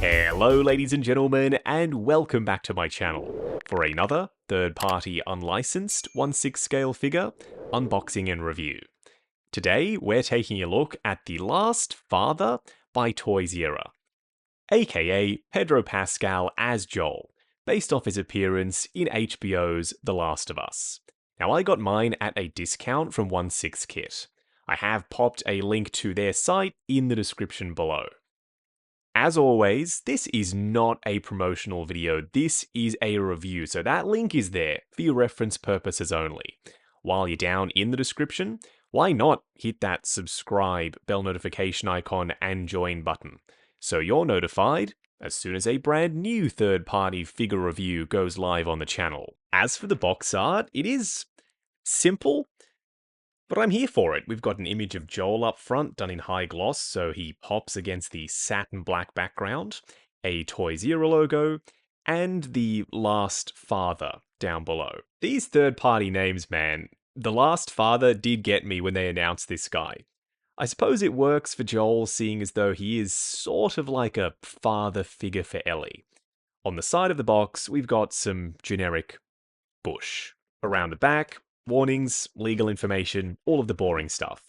Hello ladies and gentlemen, and welcome back to my channel for another third-party unlicensed 1/6 scale figure unboxing and review. Today we're taking a look at The Last Father by Toysera, aka Pedro Pascal as Joel, based off his appearance in HBO's The Last of Us. Now I got mine at a discount from 1/6 Kit. I have popped a link to their site in the description below. As always, this is not a promotional video, this is a review, so that link is there for your reference purposes only. While you're down in the description, why not hit that subscribe, bell notification icon, and join button, so you're notified as soon as a brand new third-party figure review goes live on the channel. As for the box art, it is simple, but I'm here for it. We've got an image of Joel up front, done in high gloss, so he pops against the satin black background, a Toysera logo, and The Last Father down below. These third-party names, man, The Last Father did get me when they announced this guy. I suppose it works for Joel, seeing as though he is sort of like a father figure for Ellie. On the side of the box, we've got some generic bush. Around the back, warnings, legal information, all of the boring stuff.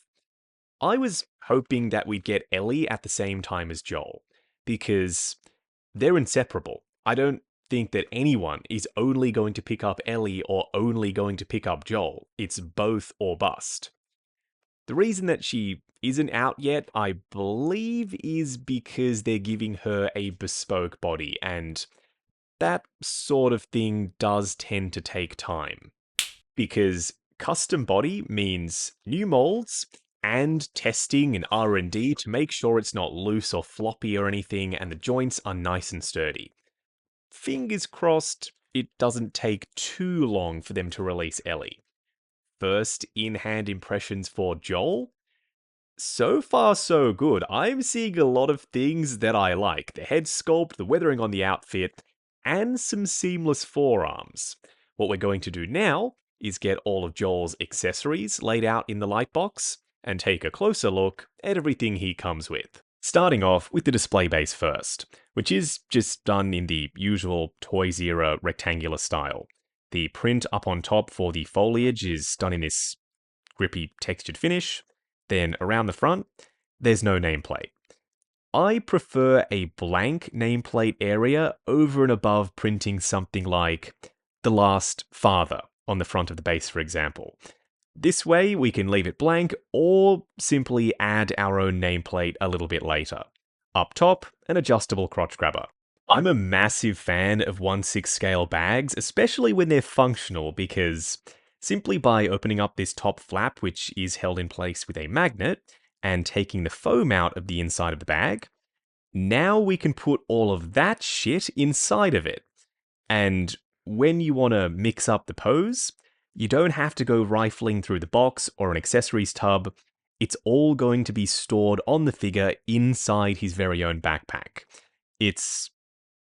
I was hoping that we'd get Ellie at the same time as Joel, because they're inseparable. I don't think that anyone is only going to pick up Ellie or only going to pick up Joel. It's both or bust. The reason that she isn't out yet, I believe, is because they're giving her a bespoke body, and that sort of thing does tend to take time. Because custom body means new molds and testing and R&D to make sure it's not loose or floppy or anything and the joints are nice and sturdy. Fingers crossed it doesn't take too long for them to release Ellie. First in-hand impressions for Joel? So far so good. I'm seeing a lot of things that I like. The head sculpt, the weathering on the outfit, and some seamless forearms. What we're going to do now is get all of Joel's accessories laid out in the lightbox and take a closer look at everything he comes with. Starting off with the display base first, which is just done in the usual Toysera rectangular style. The print up on top for the foliage is done in this grippy textured finish. Then around the front, there's no nameplate. I prefer a blank nameplate area over and above printing something like The Last Father on the front of the base, for example. This way, we can leave it blank or simply add our own nameplate a little bit later. Up top, an adjustable crotch grabber. I'm a massive fan of 1/6 scale bags, especially when they're functional, because simply by opening up this top flap, which is held in place with a magnet, and taking the foam out of the inside of the bag, now we can put all of that shit inside of it. And when you want to mix up the pose, you don't have to go rifling through the box or an accessories tub. It's all going to be stored on the figure inside his very own backpack. It's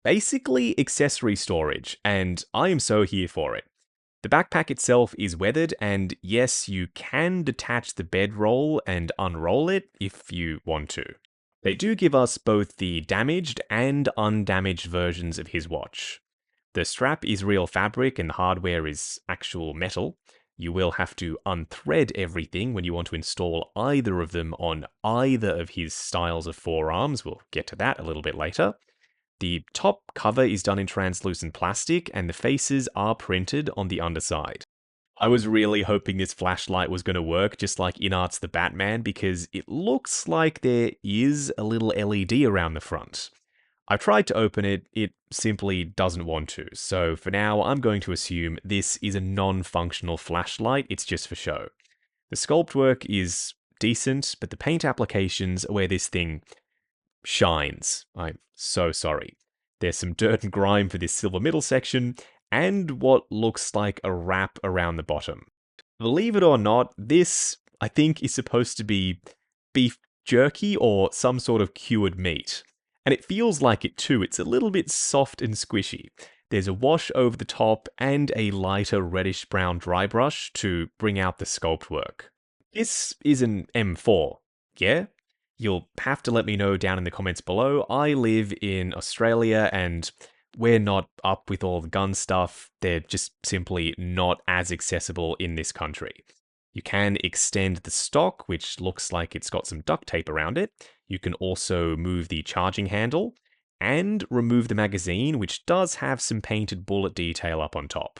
basically accessory storage, and I am so here for it. The backpack itself is weathered, and yes, you can detach the bedroll and unroll it if you want to. They do give us both the damaged and undamaged versions of his watch. The strap is real fabric and the hardware is actual metal. You will have to unthread everything when you want to install either of them on either of his styles of forearms. We'll get to that a little bit later. The top cover is done in translucent plastic and the faces are printed on the underside. I was really hoping this flashlight was going to work just like InArt's The Batman, because it looks like there is a little LED around the front. I've tried to open it, it simply doesn't want to, so for now I'm going to assume this is a non-functional flashlight, it's just for show. The sculpt work is decent, but the paint applications are where this thing shines. I'm so sorry. There's some dirt and grime for this silver middle section, and what looks like a wrap around the bottom. Believe it or not, this, I think, is supposed to be beef jerky or some sort of cured meat. And it feels like it too, it's a little bit soft and squishy. There's a wash over the top and a lighter reddish brown dry brush to bring out the sculpt work. This is an M4, yeah? You'll have to let me know down in the comments below. I live in Australia and we're not up with all the gun stuff. They're just simply not as accessible in this country. You can extend the stock, which looks like it's got some duct tape around it. You can also move the charging handle and remove the magazine, which does have some painted bullet detail up on top.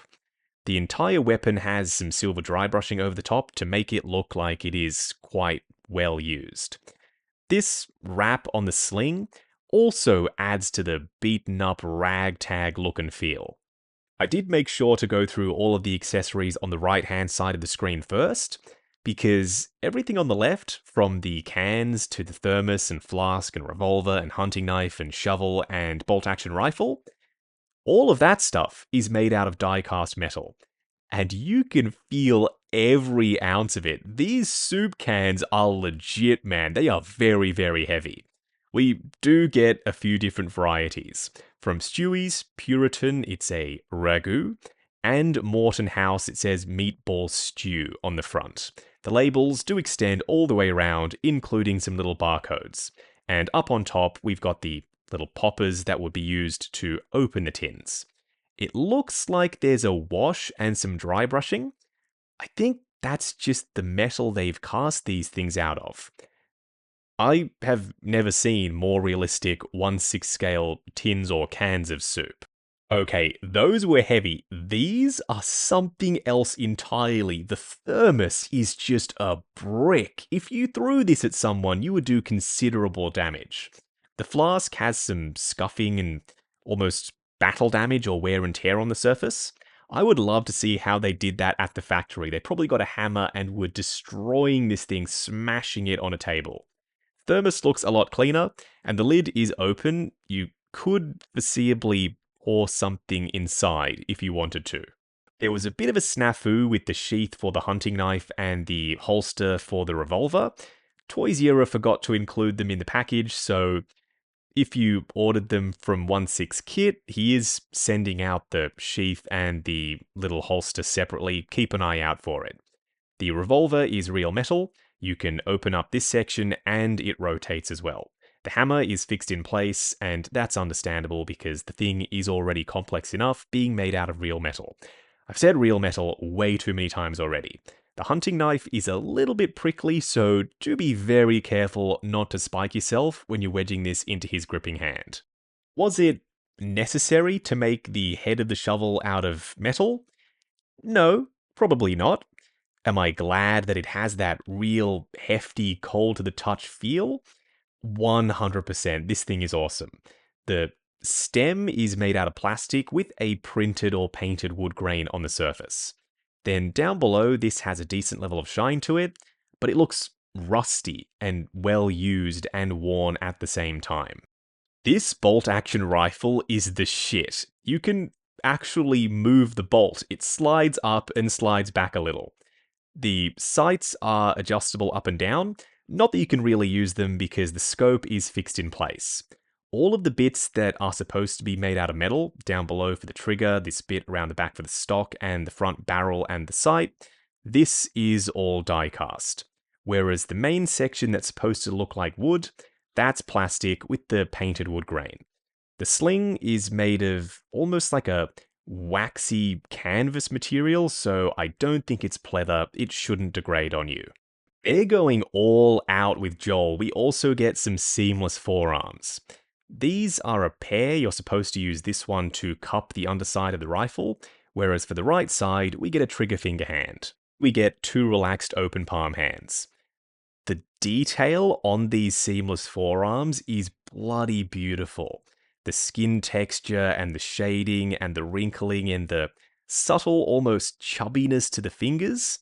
The entire weapon has some silver dry brushing over the top to make it look like it is quite well used. This wrap on the sling also adds to the beaten up ragtag look and feel. I did make sure to go through all of the accessories on the right hand side of the screen first, because everything on the left, from the cans to the thermos and flask and revolver and hunting knife and shovel and bolt action rifle, all of that stuff is made out of die-cast metal. And you can feel every ounce of it. These soup cans are legit, man. They are very, very heavy. We do get a few different varieties. From Stewie's Puritan, it's a ragu, and Morton House, it says meatball stew on the front. The labels do extend all the way around, including some little barcodes. And up on top, we've got the little poppers that would be used to open the tins. It looks like there's a wash and some dry brushing. I think that's just the metal they've cast these things out of. I have never seen more realistic 1/6 scale tins or cans of soup. Okay, those were heavy. These are something else entirely. The thermos is just a brick. If you threw this at someone, you would do considerable damage. The flask has some scuffing and almost battle damage or wear and tear on the surface. I would love to see how they did that at the factory. They probably got a hammer and were destroying this thing, smashing it on a table. Thermos looks a lot cleaner, and the lid is open. You could foreseeably pour something inside if you wanted to. There was a bit of a snafu with the sheath for the hunting knife and the holster for the revolver. Toys Era forgot to include them in the package, so if you ordered them from 1/6 Kit, he is sending out the sheath and the little holster separately. Keep an eye out for it. The revolver is real metal. You can open up this section and it rotates as well. The hammer is fixed in place, and that's understandable because the thing is already complex enough being made out of real metal. I've said real metal way too many times already. The hunting knife is a little bit prickly, so do be very careful not to spike yourself when you're wedging this into his gripping hand. Was it necessary to make the head of the shovel out of metal? No, probably not. Am I glad that it has that real hefty, cold to the touch feel? 100%. This thing is awesome. The stem is made out of plastic with a printed or painted wood grain on the surface. Then down below, this has a decent level of shine to it, but it looks rusty and well used and worn at the same time. This bolt action rifle is the shit. You can actually move the bolt. It slides up and slides back a little. The sights are adjustable up and down, not that you can really use them because the scope is fixed in place. All of the bits that are supposed to be made out of metal, down below for the trigger, this bit around the back for the stock, and the front barrel and the sight, this is all die cast. Whereas the main section that's supposed to look like wood, that's plastic with the painted wood grain. The sling is made of almost like a waxy canvas material, so I don't think it's pleather. It shouldn't degrade on you. They're going all out with Joel. We also get some seamless forearms. These are a pair. You're supposed to use this one to cup the underside of the rifle, whereas for the right side, we get a trigger finger hand. We get two relaxed open palm hands. The detail on these seamless forearms is bloody beautiful. The skin texture and the shading and the wrinkling and the subtle, almost chubbiness to the fingers.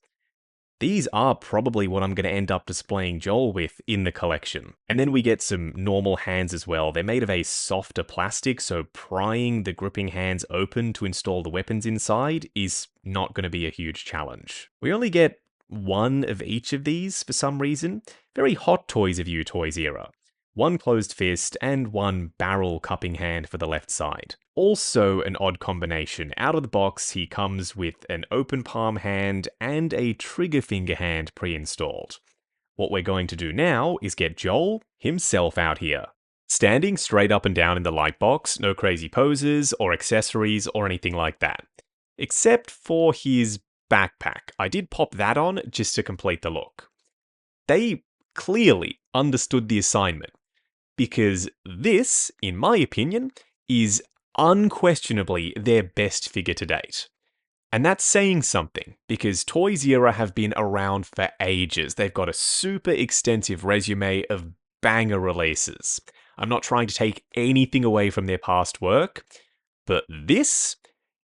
These are probably what I'm going to end up displaying Joel with in the collection. And then we get some normal hands as well. They're made of a softer plastic, so prying the gripping hands open to install the weapons inside is not going to be a huge challenge. We only get one of each of these for some reason. Very Hot Toys of you, Toys Era. One closed fist and one barrel cupping hand for the left side. Also an odd combination. Out of the box, he comes with an open palm hand and a trigger finger hand pre-installed. What we're going to do now is get Joel himself out here. Standing straight up and down in the light box, no crazy poses or accessories or anything like that. Except for his backpack. I did pop that on just to complete the look. They clearly understood the assignment, because this, in my opinion, is unquestionably their best figure to date. And that's saying something, because Toys-Era have been around for ages. They've got a super extensive resume of banger releases. I'm not trying to take anything away from their past work, but this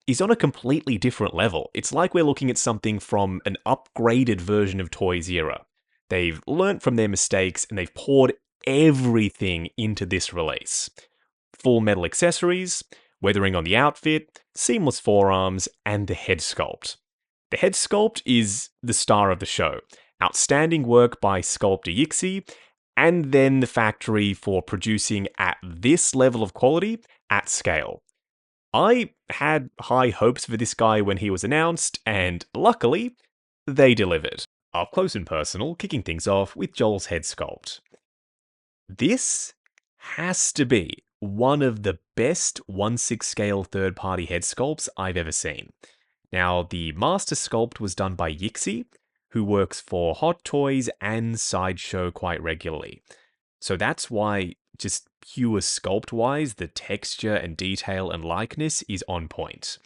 is on a completely different level. It's like we're looking at something from an upgraded version of Toys-Era. They've learnt from their mistakes and they've poured everything into this release. Full metal accessories, weathering on the outfit, seamless forearms, and the head sculpt. The head sculpt is the star of the show. Outstanding work by sculptor Yixi, and then the factory for producing at this level of quality at scale. I had high hopes for this guy when he was announced, and luckily, they delivered. Up close and personal, kicking things off with Joel's head sculpt. This has to be one of the best 1/6 scale third-party head sculpts I've ever seen. Now, the master sculpt was done by Yixi, who works for Hot Toys and Sideshow quite regularly. So that's why, just pure sculpt-wise, the texture and detail and likeness is on point.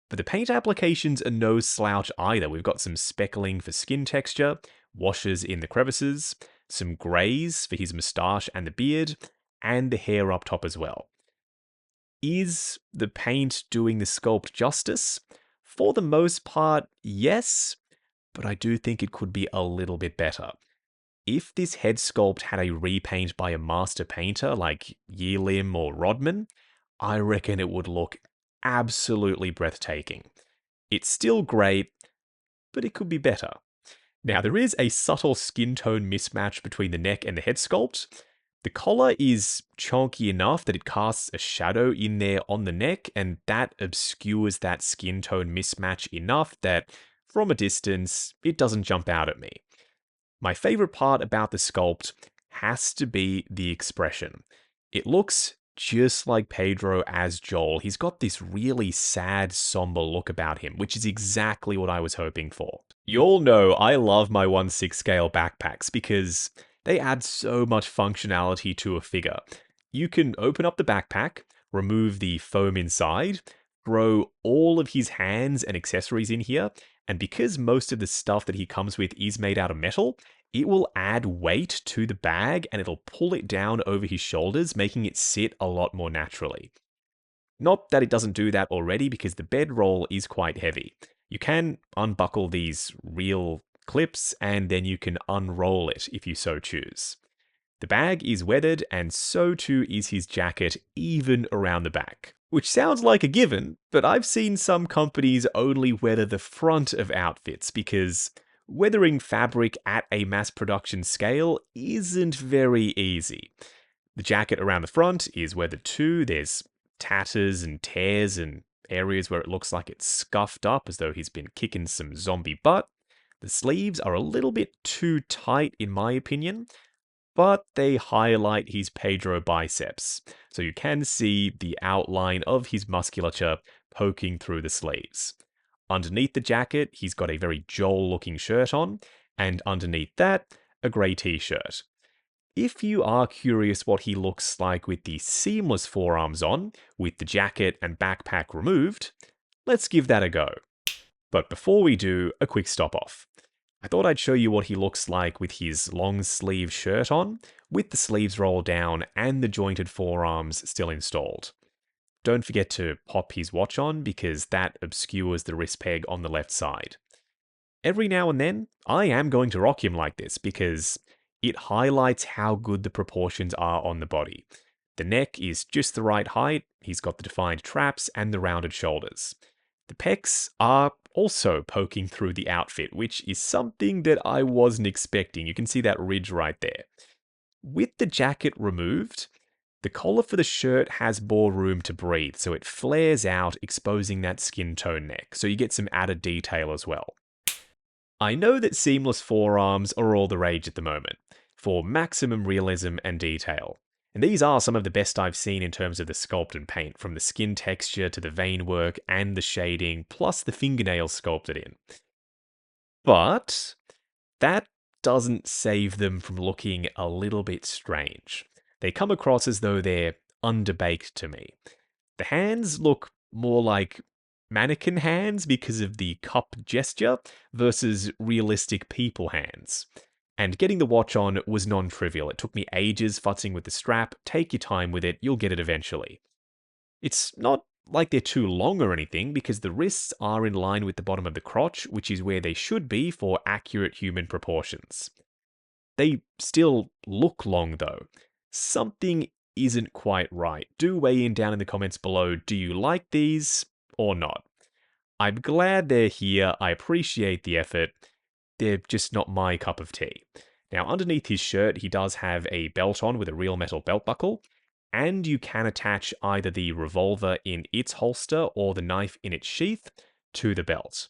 But the paint applications are no slouch either. We've got some speckling for skin texture, washes in the crevices, some greys for his moustache and the beard, and the hair up top as well. Is the paint doing the sculpt justice? For the most part, yes, but I do think it could be a little bit better. If this head sculpt had a repaint by a master painter like Yearlim or Rodman, I reckon it would look absolutely breathtaking. It's still great, but it could be better. Now, there is a subtle skin tone mismatch between the neck and the head sculpt. The collar is chunky enough that it casts a shadow in there on the neck, and that obscures that skin tone mismatch enough that, from a distance, it doesn't jump out at me. My favorite part about the sculpt has to be the expression. It looks just like Pedro as Joel. He's got this really sad, somber look about him, which is exactly what I was hoping for. You all know I love my 1/6 scale backpacks because they add so much functionality to a figure. You can open up the backpack, remove the foam inside, throw all of his hands and accessories in here, and because most of the stuff that he comes with is made out of metal, it will add weight to the bag and it'll pull it down over his shoulders, making it sit a lot more naturally. Not that it doesn't do that already, because the bedroll is quite heavy. You can unbuckle these real clips and then you can unroll it if you so choose. The bag is weathered and so too is his jacket, even around the back. Which sounds like a given, but I've seen some companies only weather the front of outfits because weathering fabric at a mass production scale isn't very easy. The jacket around the front is weathered too. There's tatters and tears and areas where it looks like it's scuffed up as though he's been kicking some zombie butt. The sleeves are a little bit too tight in my opinion, but they highlight his Pedro biceps, so you can see the outline of his musculature poking through the sleeves. Underneath the jacket, he's got a very Joel-looking shirt on, and underneath that, a grey t-shirt. If you are curious what he looks like with the seamless forearms on, with the jacket and backpack removed, let's give that a go. But before we do, a quick stop off. I thought I'd show you what he looks like with his long sleeve shirt on, with the sleeves rolled down and the jointed forearms still installed. Don't forget to pop his watch on because that obscures the wrist peg on the left side. Every now and then, I am going to rock him like this because it highlights how good the proportions are on the body. The neck is just the right height, he's got the defined traps and the rounded shoulders. The pecs are also poking through the outfit, which is something that I wasn't expecting. You can see that ridge right there. With the jacket removed, the collar for the shirt has more room to breathe, so it flares out, exposing that skin tone neck, so you get some added detail as well. I know that seamless forearms are all the rage at the moment, for maximum realism and detail. And these are some of the best I've seen in terms of the sculpt and paint, from the skin texture to the vein work and the shading, plus the fingernails sculpted in. But that doesn't save them from looking a little bit strange. They come across as though they're underbaked to me. The hands look more like mannequin hands because of the cup gesture versus realistic people hands. And getting the watch on was non-trivial. It took me ages futzing with the strap. Take your time with it, you'll get it eventually. It's not like they're too long or anything, because the wrists are in line with the bottom of the crotch, which is where they should be for accurate human proportions. They still look long though. Something isn't quite right. Do weigh in down in the comments below. Do you like these or not? I'm glad they're here. I appreciate the effort. They're just not my cup of tea. Now, underneath his shirt, he does have a belt on with a real metal belt buckle, and you can attach either the revolver in its holster or the knife in its sheath to the belt.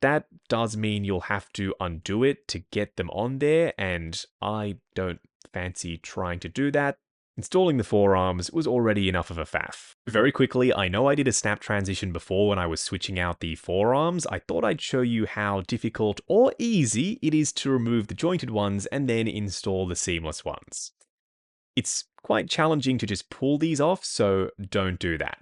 That does mean you'll have to undo it to get them on there, and I don't fancy trying to do that. Installing the forearms was already enough of a faff. Very quickly, I know I did a snap transition before when I was switching out the forearms. I thought I'd show you how difficult or easy it is to remove the jointed ones and then install the seamless ones. It's quite challenging to just pull these off, so don't do that.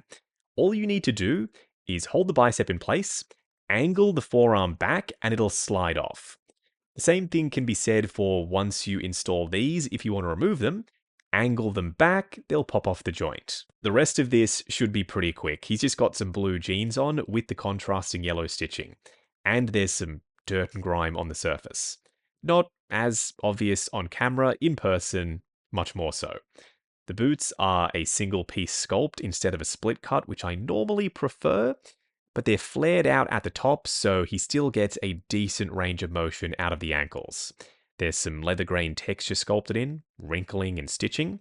All you need to do is hold the bicep in place, angle the forearm back, and it'll slide off. The same thing can be said for once you install these. If you want to remove them, angle them back, they'll pop off the joint. The rest of this should be pretty quick. He's just got some blue jeans on with the contrasting yellow stitching, and there's some dirt and grime on the surface. Not as obvious on camera, in person, much more so. The boots are a single piece sculpt instead of a split cut, which I normally prefer, but they're flared out at the top, so he still gets a decent range of motion out of the ankles. There's some leather grain texture sculpted in, wrinkling and stitching,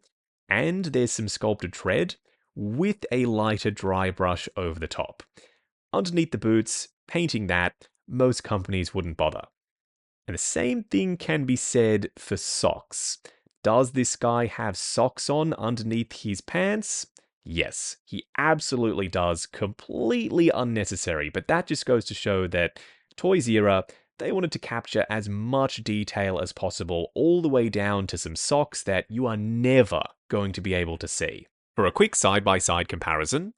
and there's some sculpted tread with a lighter dry brush over the top. Underneath the boots, painting that, most companies wouldn't bother. And the same thing can be said for socks. Does this guy have socks on underneath his pants? Yes, he absolutely does. Completely unnecessary, but that just goes to show that Toys Era, they wanted to capture as much detail as possible, all the way down to some socks that you are never going to be able to see. For a quick side-by-side comparison,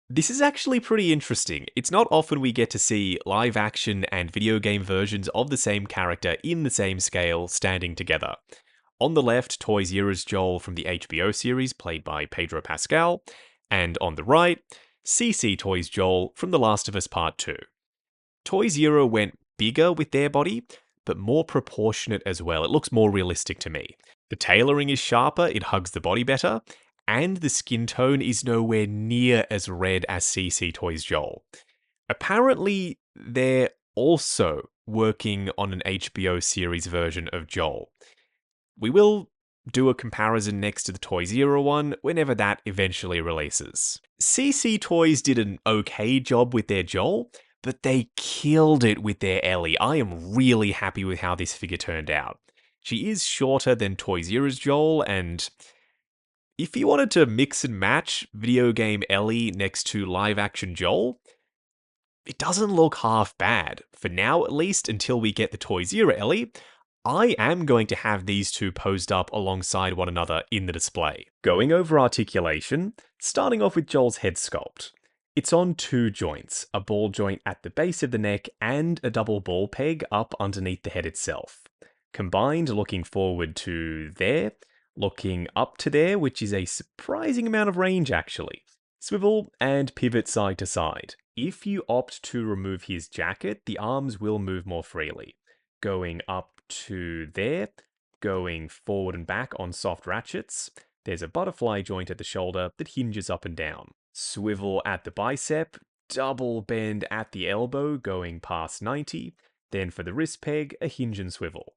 this is actually pretty interesting. It's not often we get to see live action and video game versions of the same character in the same scale standing together. On the left, Toys Era's Joel from the HBO series, played by Pedro Pascal, and on the right, CC Toys Joel from The Last of Us Part 2. Toys Era went bigger with their body, but more proportionate as well. It looks more realistic to me. The tailoring is sharper, it hugs the body better, and the skin tone is nowhere near as red as CC Toys Joel. Apparently, they're also working on an HBO series version of Joel. We will do a comparison next to the Toys Era one whenever that eventually releases. CC Toys did an okay job with their Joel, but they killed it with their Ellie. I am really happy with how this figure turned out. She is shorter than Toys Era's Joel, and if you wanted to mix and match video game Ellie next to live action Joel, it doesn't look half bad. For now, at least, until we get the Toys Era Ellie, I am going to have these two posed up alongside one another in the display. Going over articulation, starting off with Joel's head sculpt. It's on two joints, a ball joint at the base of the neck and a double ball peg up underneath the head itself. Combined, looking forward to there, looking up to there, which is a surprising amount of range actually. Swivel and pivot side to side. If you opt to remove his jacket, the arms will move more freely. Going up to there, going forward and back on soft ratchets. There's a butterfly joint at the shoulder that hinges up and down. Swivel at the bicep, double bend at the elbow going past 90. Then for the wrist peg, a hinge and swivel.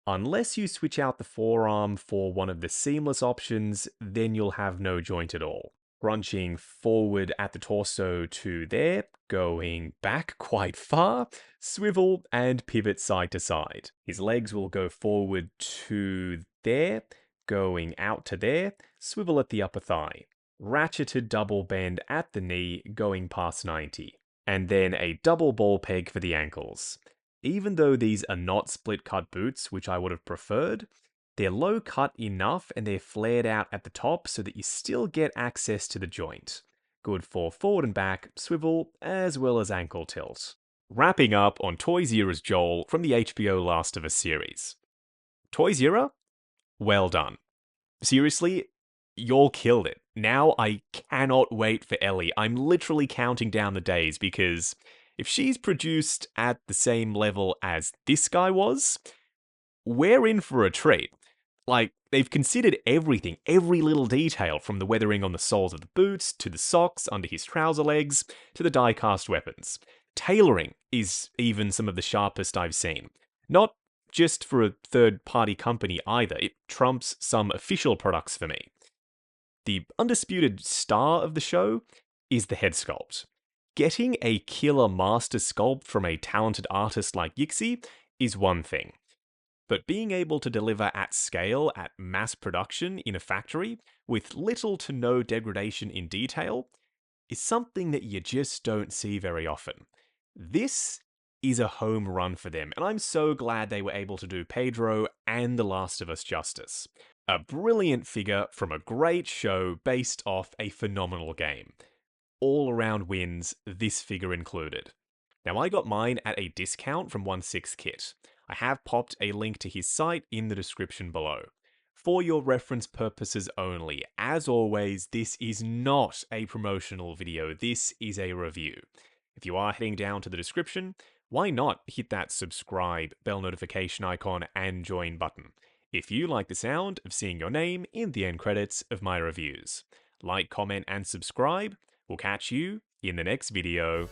Unless you switch out the forearm for one of the seamless options, then you'll have no joint at all. crunching forward at the torso to there, going back quite far, swivel and pivot side to side. His legs will go forward to there, going out to there, swivel at the upper thigh. Ratcheted double bend at the knee, going past 90. And then a double ball peg for the ankles. Even though these are not split cut boots, which I would have preferred, they're low cut enough and they're flared out at the top so that you still get access to the joint. Good for forward and back, swivel, as well as ankle tilt. Wrapping up on Toys Era's Joel from the HBO Last of Us series. Toys Era? Well done. Seriously, y'all killed it. Now I cannot wait for Ellie. I'm literally counting down the days because if she's produced at the same level as this guy was, we're in for a treat. Like, they've considered everything, every little detail, from the weathering on the soles of the boots, to the socks under his trouser legs, to the die-cast weapons. Tailoring is even some of the sharpest I've seen. Not just for a third-party company either, it trumps some official products for me. The undisputed star of the show is the head sculpt. Getting a killer master sculpt from a talented artist like Yixi is one thing. But being able to deliver at scale, at mass production in a factory, with little to no degradation in detail, is something that you just don't see very often. This is a home run for them, and I'm so glad they were able to do Pedro and The Last of Us justice. A brilliant figure from a great show based off a phenomenal game. All around wins, this figure included. Now I got mine at a discount from 1/6 Kit. I have popped a link to his site in the description below. For your reference purposes only, as always, this is not a promotional video, this is a review. If you are heading down to the description, why not hit that subscribe, bell notification icon, and join button, if you like the sound of seeing your name in the end credits of my reviews. Like, comment, and subscribe. We'll catch you in the next video.